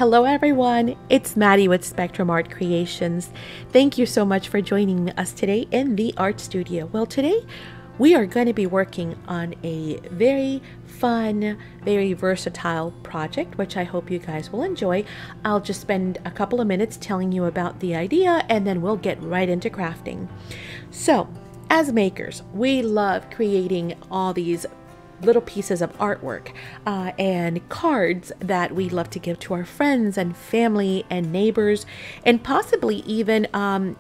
Hello everyone, it's Maddie with Spectrum Art Creations. Thank you so much for joining us today in the art studio. Well, today we are going to be working on a very fun, very versatile project, which I hope you guys will enjoy. I'll just spend a couple of minutes telling you about the idea and then we'll get right into crafting. So, as makers, we love creating all these little pieces of artwork and cards that we love to give to our friends and family and neighbors, and possibly even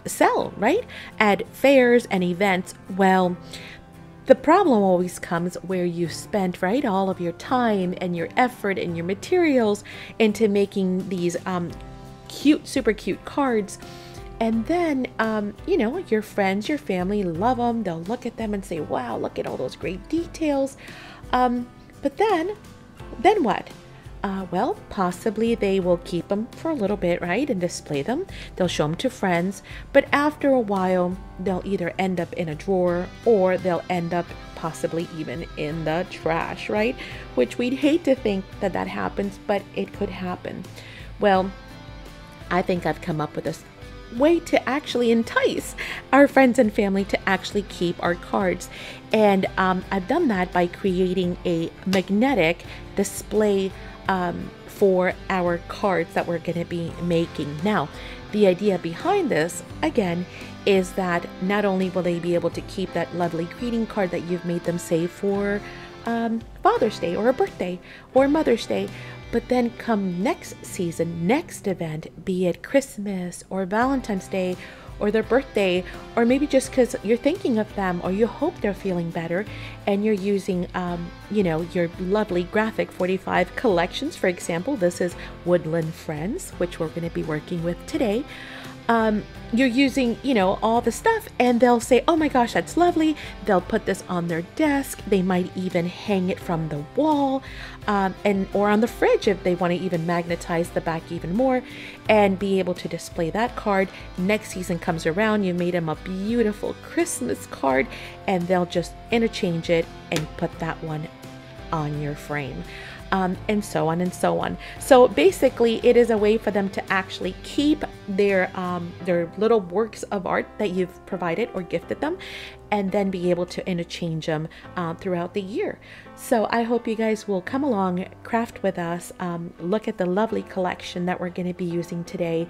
sell, right, at fairs and events. Well, the problem always comes where you spent, right, all of your time and your effort and your materials into making these cute, super cute cards. And then, you know, your friends, your family love them. They'll look at them and say, wow, look at all those great details. But then what? Well, possibly they will keep them for a little bit, right? And display them. They'll show them to friends. But after a while, they'll either end up in a drawer or they'll end up possibly even in the trash, right? Which we'd hate to think that that happens, but it could happen. Well, I think I've come up with a way to actually entice our friends and family to actually keep our cards. And I've done that by creating a magnetic display for our cards that we're going to be making. Now, the idea behind this, again, is that not only will they be able to keep that lovely greeting card that you've made them save for Father's Day or a birthday or Mother's Day, but then come next season, next event, be it Christmas or Valentine's Day or their birthday, or maybe just because you're thinking of them or you hope they're feeling better and you're using, you know, your lovely graphic 45 collections. For example, this is Woodland Friends, which we're going to be working with today. You're using, you know, all the stuff, and they'll say, oh my gosh, that's lovely. They'll put this on their desk. They might even hang it from the wall or on the fridge if they want to even magnetize the back even more and be able to display that card. Next season comes around, you made them a beautiful Christmas card, and they'll just interchange it and put that one on your frame. And so on and so on. So basically, it is a way for them to actually keep their little works of art that you've provided or gifted them, and then be able to interchange them throughout the year. So I hope you guys will come along, craft with us, look at the lovely collection that we're going to be using today.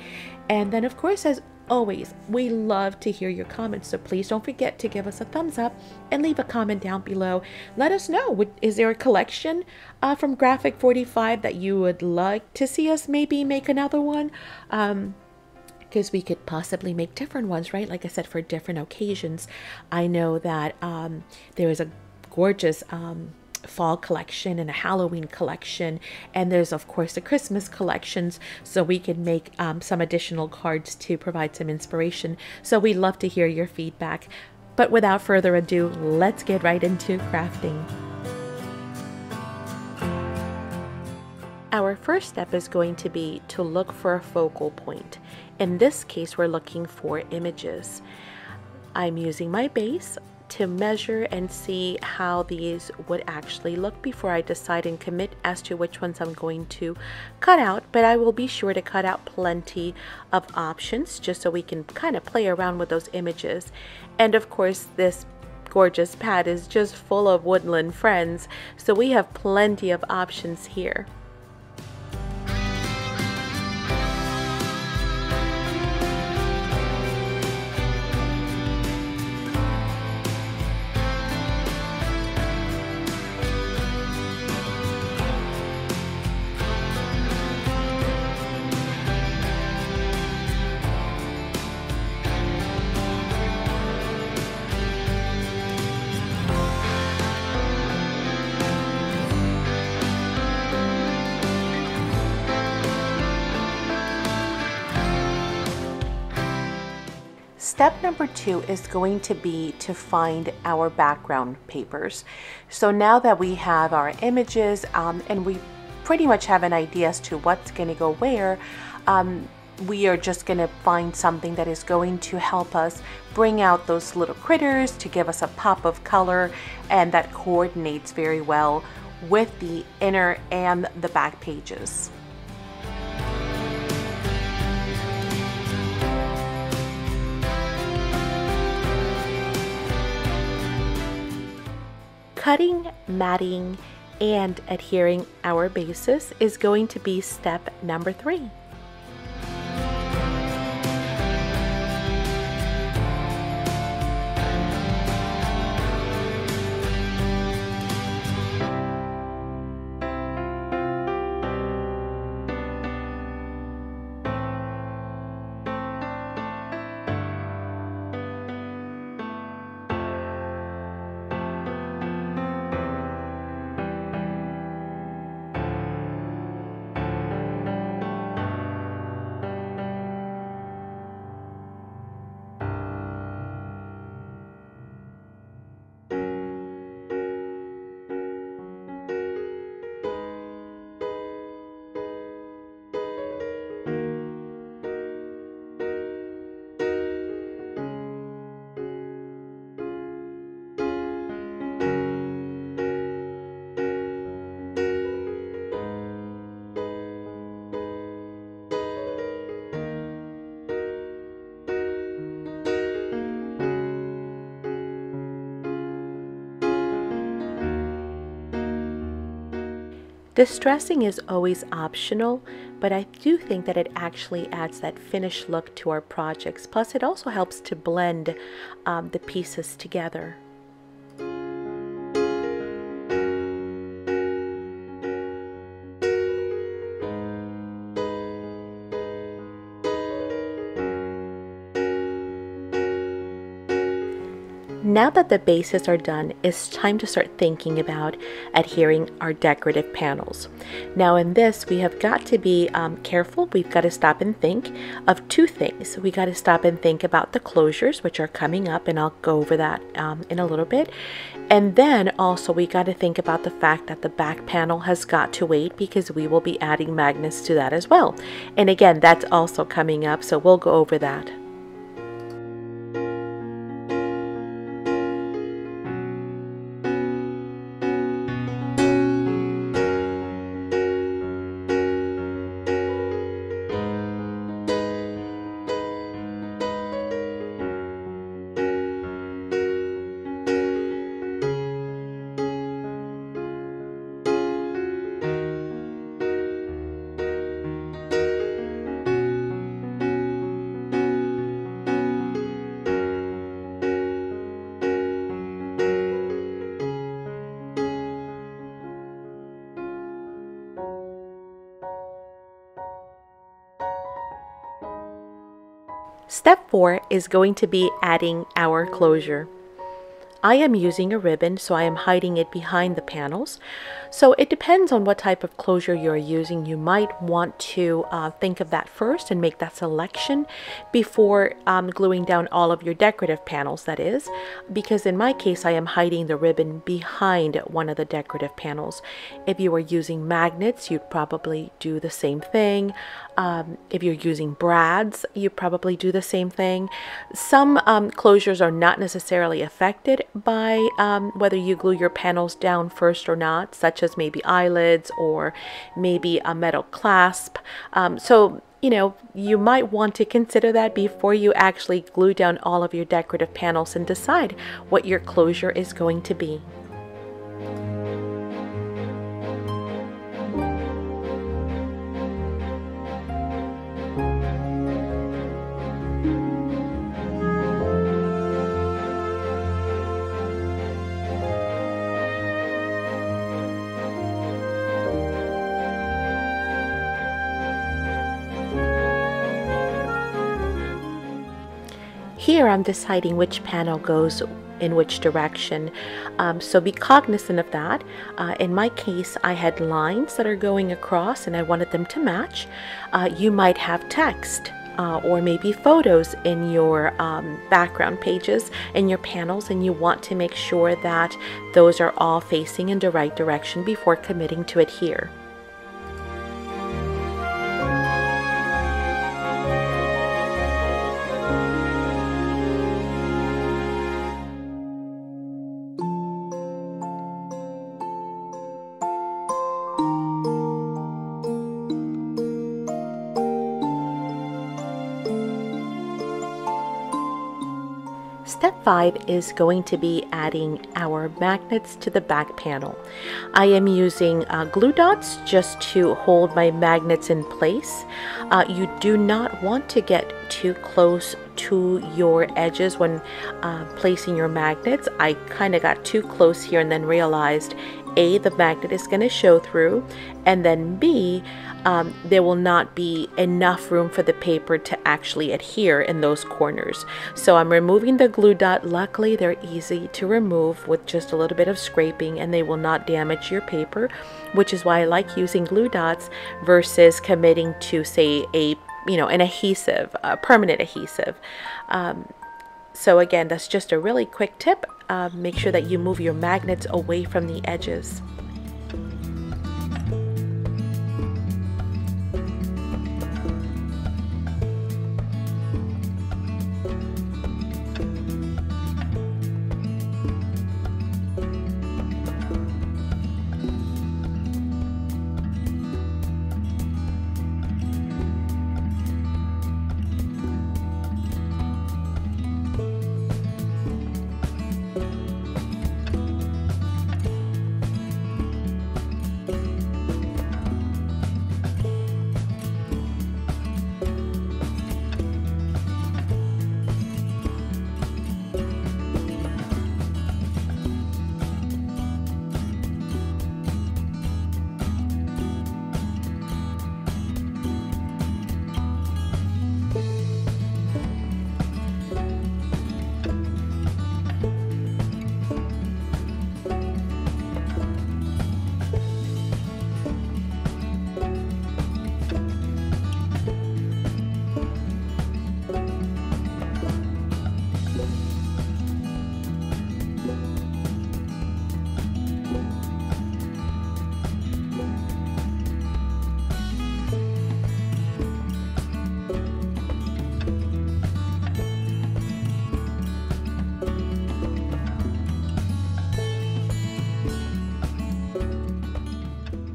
And then, of course, as always, we love to hear your comments, so please don't forget to give us a thumbs up and leave a comment down below. Let us know, is there a collection from Graphic 45 that you would like to see us maybe make another one? Because we could possibly make different ones, right? Like I said, for different occasions. I know that there is a gorgeous fall collection and a Halloween collection, and there's of course the Christmas collections, so we can make some additional cards to provide some inspiration. So we love to hear your feedback, but without further ado, let's get right into crafting. Our first step is going to be to look for a focal point. In this case, we're looking for images. I'm using my base to measure and see how these would actually look before I decide and commit as to which ones I'm going to cut out, but I will be sure to cut out plenty of options just so we can kind of play around with those images. And of course, this gorgeous pad is just full of Woodland Friends, so we have plenty of options here. Step number 2 is going to be to find our background papers. So now that we have our images and we pretty much have an idea as to what's going to go where, we are just going to find something that is going to help us bring out those little critters to give us a pop of color, and that coordinates very well with the inner and the back pages. cutting, matting, and adhering our bases is going to be step number 3. Distressing is always optional, but I do think that it actually adds that finished look to our projects. Plus, it also helps to blend the pieces together. Now that the bases are done, it's time to start thinking about adhering our decorative panels. Now in this, we have got to be careful. We've got to stop and think of 2 things. We got to stop and think about the closures, which are coming up, and I'll go over that in a little bit. And then also we got to think about the fact that the back panel has got to wait, because we will be adding magnets to that as well. And again, that's also coming up, so we'll go over that. Step 4 is going to be adding our closure. I am using a ribbon, so I am hiding it behind the panels. So it depends on what type of closure you're using. You might want to think of that first and make that selection before gluing down all of your decorative panels, that is, because in my case I am hiding the ribbon behind one of the decorative panels. If you are using magnets, you'd probably do the same thing. If you're using brads, you probably do the same thing. Some closures are not necessarily affected by whether you glue your panels down first or not, such as maybe eyelids or maybe a metal clasp. So you know, you might want to consider that before you actually glue down all of your decorative panels and decide what your closure is going to be. Here I'm deciding which panel goes in which direction, so be cognizant of that. In my case, I had lines that are going across and I wanted them to match. You might have text or maybe photos in your background pages and your panels, and you want to make sure that those are all facing in the right direction before committing to adhere. Step 5 is going to be adding our magnets to the back panel. I am using glue dots just to hold my magnets in place. You do not want to get too close to your edges when placing your magnets. I kind of got too close here and then realized A, the magnet is going to show through, and then B, there will not be enough room for the paper to actually adhere in those corners. So I'm removing the glue dot. Luckily, they're easy to remove with just a little bit of scraping, and they will not damage your paper, which is why I like using glue dots versus committing to, say, an adhesive, a permanent adhesive. So again, that's just a really quick tip. Make sure that you move your magnets away from the edges.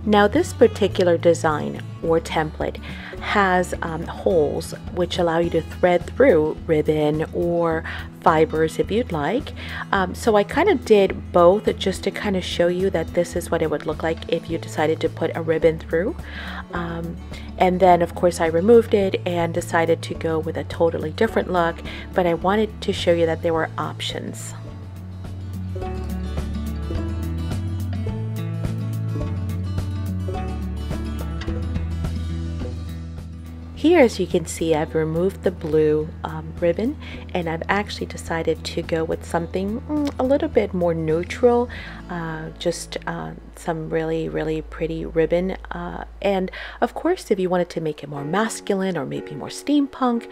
Now this particular design or template has holes which allow you to thread through ribbon or fibers if you'd like. So I kind of did both just to kind of show you that this is what it would look like if you decided to put a ribbon through. And then of course I removed it and decided to go with a totally different look, but I wanted to show you that there were options. Here, as you can see, I've removed the blue ribbon, and I've actually decided to go with something a little bit more neutral, just some really pretty ribbon. And of course, if you wanted to make it more masculine or maybe more steampunk,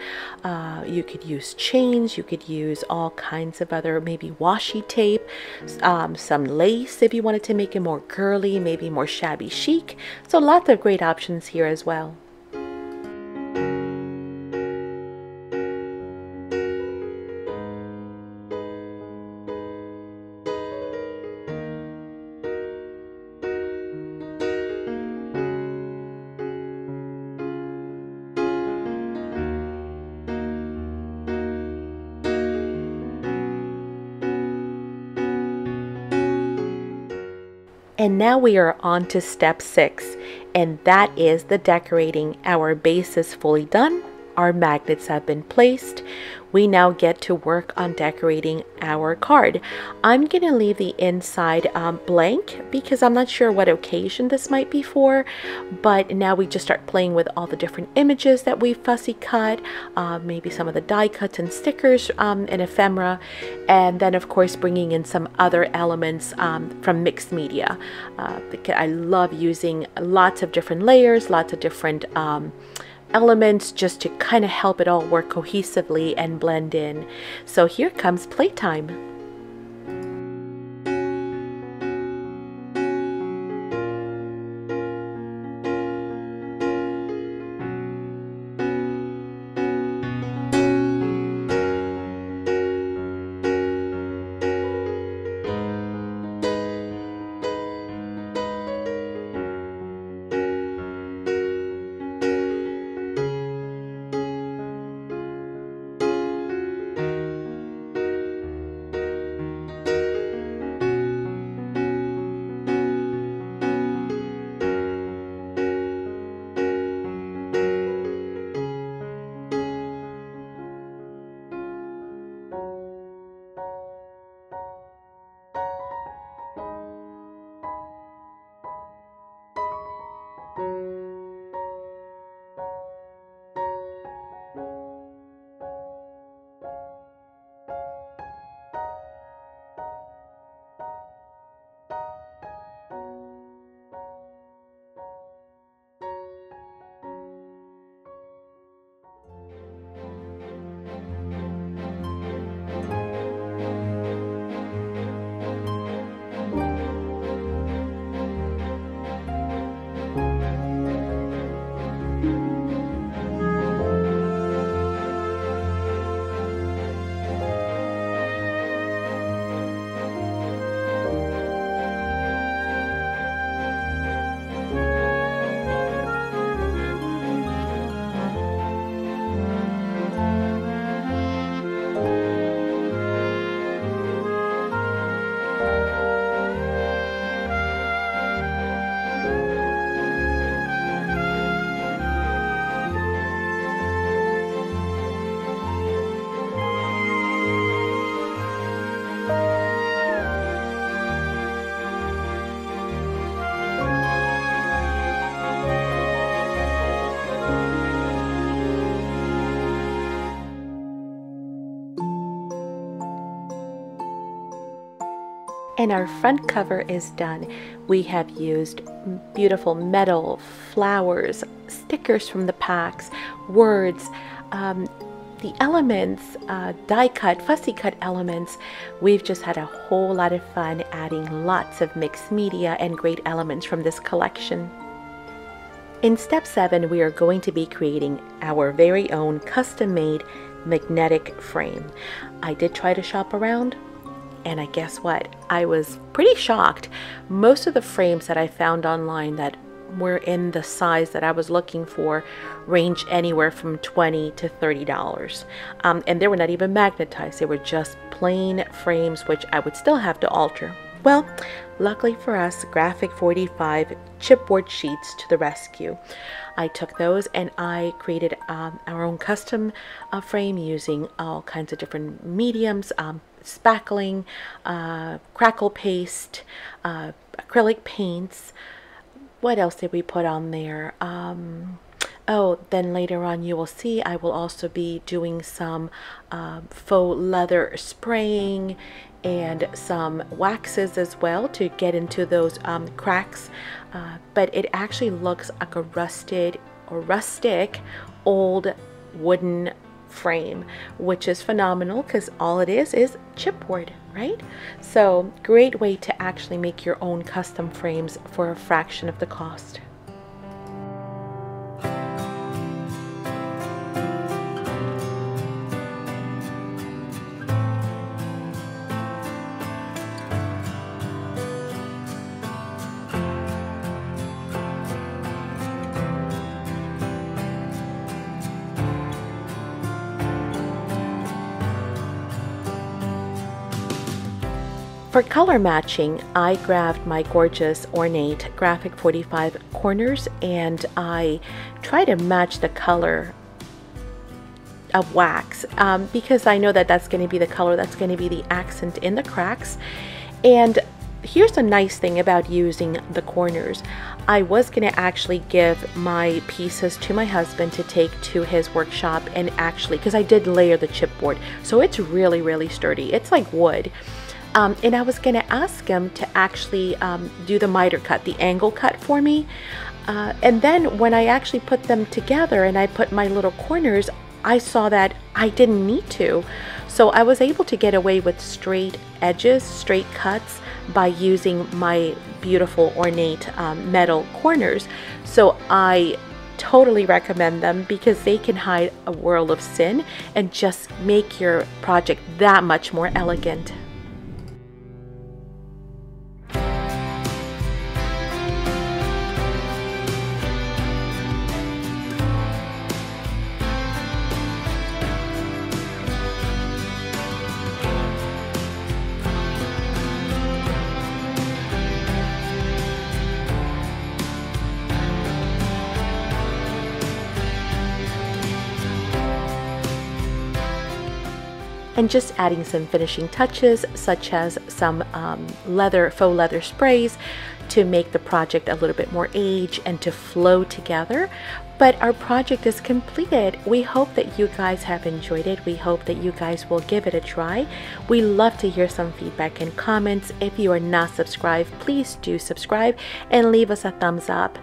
you could use chains, you could use all kinds of other, maybe washi tape, some lace if you wanted to make it more girly, maybe more shabby chic. So lots of great options here as well. And now we are on to step 6, and that is the decorating. Our base is fully done. Our magnets have been placed. We now get to work on decorating our card. I'm going to leave the inside blank because I'm not sure what occasion this might be for, but now we just start playing with all the different images that we fussy cut, maybe some of the die cuts and stickers and ephemera, and then of course bringing in some other elements from mixed media. Because I love using lots of different layers, lots of different elements just to kind of help it all work cohesively and blend in. So here comes playtime. And our front cover is done. We have used beautiful metal, flowers, stickers from the packs, words, the elements, die cut, fussy cut elements. We've just had a whole lot of fun adding lots of mixed media and great elements from this collection. In step 7, we are going to be creating our very own custom-made magnetic frame. I did try to shop around, and I guess what? I was pretty shocked. Most of the frames that I found online that were in the size that I was looking for range anywhere from $20 to $30. And they were not even magnetized. They were just plain frames, which I would still have to alter. Well, luckily for us, Graphic 45 chipboard sheets to the rescue. I took those and I created our own custom frame using all kinds of different mediums, spackling, crackle paste, acrylic paints. What else did we put on there? Oh, then later on you will see I will also be doing some faux leather spraying and some waxes as well to get into those cracks. But it actually looks like a rusted or rustic old wooden frame, which is phenomenal because all it is chipboard, right? So great way to actually make your own custom frames for a fraction of the cost. For color matching, I grabbed my gorgeous ornate Graphic 45 corners and I try to match the color of wax because I know that that's going to be the color that's going to be the accent in the cracks. And here's the nice thing about using the corners. I was going to actually give my pieces to my husband to take to his workshop and actually, because I did layer the chipboard, so it's really, really sturdy. It's like wood. And I was going to ask him to actually do the miter cut, the angle cut for me. And then when I actually put them together and I put my little corners, I saw that I didn't need to. So I was able to get away with straight edges, straight cuts by using my beautiful ornate metal corners. So I totally recommend them because they can hide a world of sin and just make your project that much more elegant. And just adding some finishing touches such as some faux leather sprays to make the project a little bit more age and to flow together. But our project is completed. We hope that you guys have enjoyed it. We hope that you guys will give it a try. We love to hear some feedback and comments. If you are not subscribed, please do subscribe and leave us a thumbs up.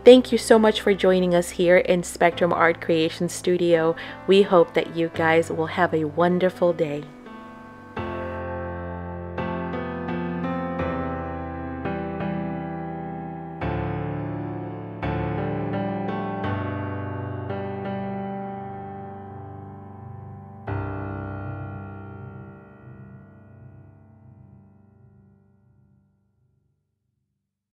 Thank you so much for joining us here in Spectrum Art Creation Studio. We hope that you guys will have a wonderful day.